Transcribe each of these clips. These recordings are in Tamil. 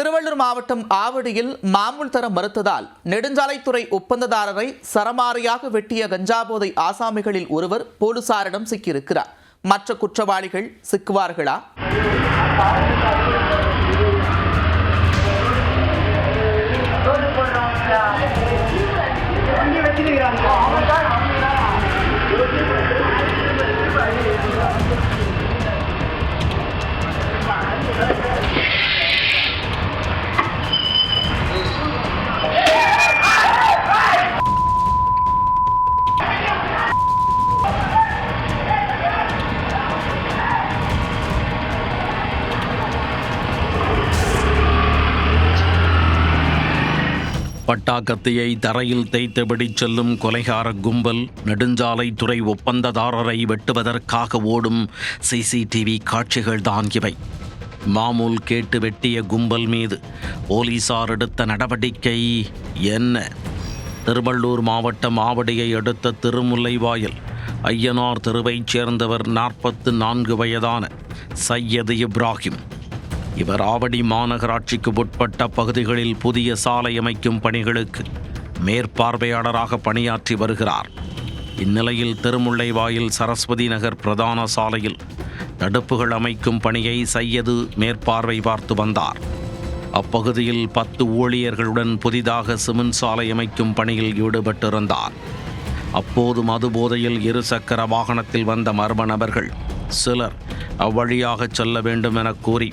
திருவள்ளூர் மாவட்டம் ஆவடியில் மாமூல் தர மறுத்ததால் நெடுஞ்சாலைத்துறை ஒப்பந்ததாரரை சரமாரியாக வெட்டிய கஞ்சா போதை ஆசாமிகளில் ஒருவர் போலீசாரிடம் சிக்கியிருக்கிறார். மற்ற குற்றவாளிகள் சிக்குவார்களா? பட்டாக்கத்தியை தரையில் தேய்த்தபடி செல்லும் கொலைகார கும்பல் நெடுஞ்சாலைத்துறை ஒப்பந்ததாரரை வெட்டுவதற்காக ஓடும் சிசிடிவி காட்சிகள்தான் இவை. மாமூல் கேட்டு வெட்டிய கும்பல் மீது போலீசார் எடுத்த நடவடிக்கை என்ன? திருவள்ளூர் மாவட்டம் ஆவடியை அடுத்த திருமுல்லைவாயல் ஐயனார் தெருவைச் சேர்ந்தவர் 44 வயதான சையது இப்ராஹிம். இவர் ஆவடி மாநகராட்சிக்கு உட்பட்ட பகுதிகளில் புதிய சாலை அமைக்கும் பணிகளுக்கு மேற்பார்வையாளராக பணியாற்றி வருகிறார். இந்நிலையில் திருமுல்லைவாயில் சரஸ்வதி நகர் பிரதான சாலையில் தடுப்புகள் அமைக்கும் பணியை சையது மேற்பார்வை பார்த்து வந்தார். அப்பகுதியில் 10 ஊழியர்களுடன் புதிதாக சிமெண்ட் சாலை அமைக்கும் பணியில் ஈடுபட்டிருந்தார். அப்போது மதுபோதையில் 2 சக்கர வாகனத்தில் வந்த மர்ம நபர்கள் சிலர் அவ்வழியாக செல்ல வேண்டும் என கூறி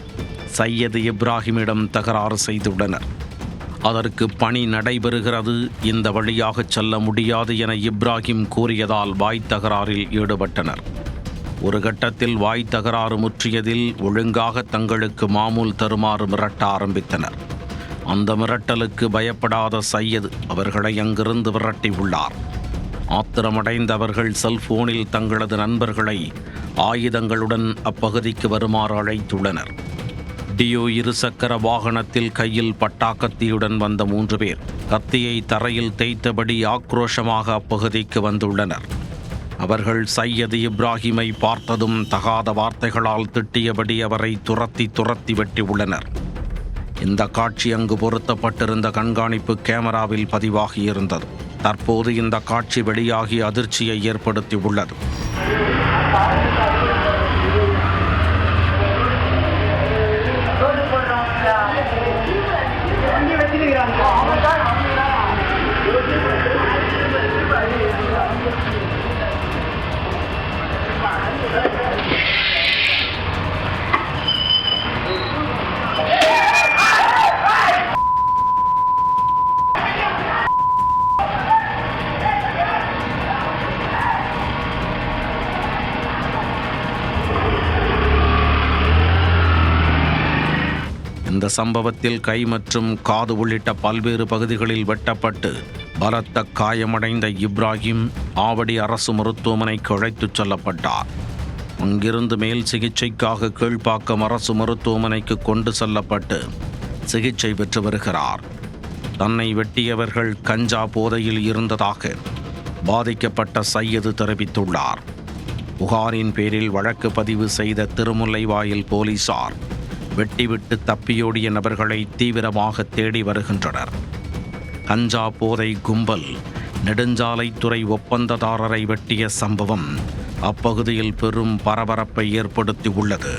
சையது இப்ராஹிமிடம் தகராறு செய்துள்ளனர். அதற்கு பணி நடைபெறுகிறது, இந்த வழியாக செல்ல முடியாது என இப்ராஹிம் கூறியதால் வாய் தகராறில் ஈடுபட்டனர். ஒரு கட்டத்தில் வாய் தகராறு முற்றியதில் ஒழுங்காக தங்களுக்கு மாமூல் தருமாறு மிரட்ட ஆரம்பித்தனர். அந்த மிரட்டலுக்கு பயப்படாத சையது அவர்களை அங்கிருந்து விரட்டியுள்ளார். ஆத்திரமடைந்த அவர்கள் செல்போனில் தங்களது நண்பர்களை ஆயுதங்களுடன் அப்பகுதிக்கு வருமாறு அழைத்துள்ளனர். டியோ 2 சக்கர வாகனத்தில் கையில் பட்டாக்கத்தியுடன் வந்த 3 பேர் கத்தியை தரையில் தேய்த்தபடி ஆக்ரோஷமாக அப்பகுதிக்கு வந்துள்ளனர். அவர்கள் சையது இப்ராஹிமை பார்த்ததும் தகாத வார்த்தைகளால் திட்டியபடி அவரை துரத்தி வெட்டியுள்ளனர். இந்த காட்சி அங்கு பொருத்தப்பட்டிருந்த கண்காணிப்பு கேமராவில் பதிவாகியிருந்தது. தற்போது இந்த காட்சி வெளியாகி அதிர்ச்சியை ஏற்படுத்தியுள்ளது. இந்த சம்பவத்தில் கை மற்றும் காது உள்ளிட்ட பல்வேறு பகுதிகளில் வெட்டப்பட்டு பலத்த காயமடைந்த இப்ராஹிம் ஆவடி அரசு மருத்துவமனைக்கு அழைத்துச் செல்லப்பட்டார். அங்கிருந்து மேல் சிகிச்சைக்காக கீழ்ப்பாக்கம் அரசு மருத்துவமனைக்கு கொண்டு செல்லப்பட்டு சிகிச்சை பெற்று வருகிறார். தன்னை வெட்டியவர்கள் கஞ்சா போதையில் இருந்ததாக பாதிக்கப்பட்ட சையது தெரிவித்துள்ளார். புகாரின் பேரில் வழக்கு பதிவு செய்த திருமுல்லைவாயில் போலீசார் வெட்டிவிட்டு தப்பியோடிய நபர்களை தீவிரமாக தேடி வருகின்றனர். கஞ்சா போதை கும்பல் நெடுஞ்சாலைத்துறை ஒப்பந்ததாரரை வெட்டிய சம்பவம் அப்பகுதியில் பெரும் பரபரப்பை ஏற்படுத்தியுள்ளது.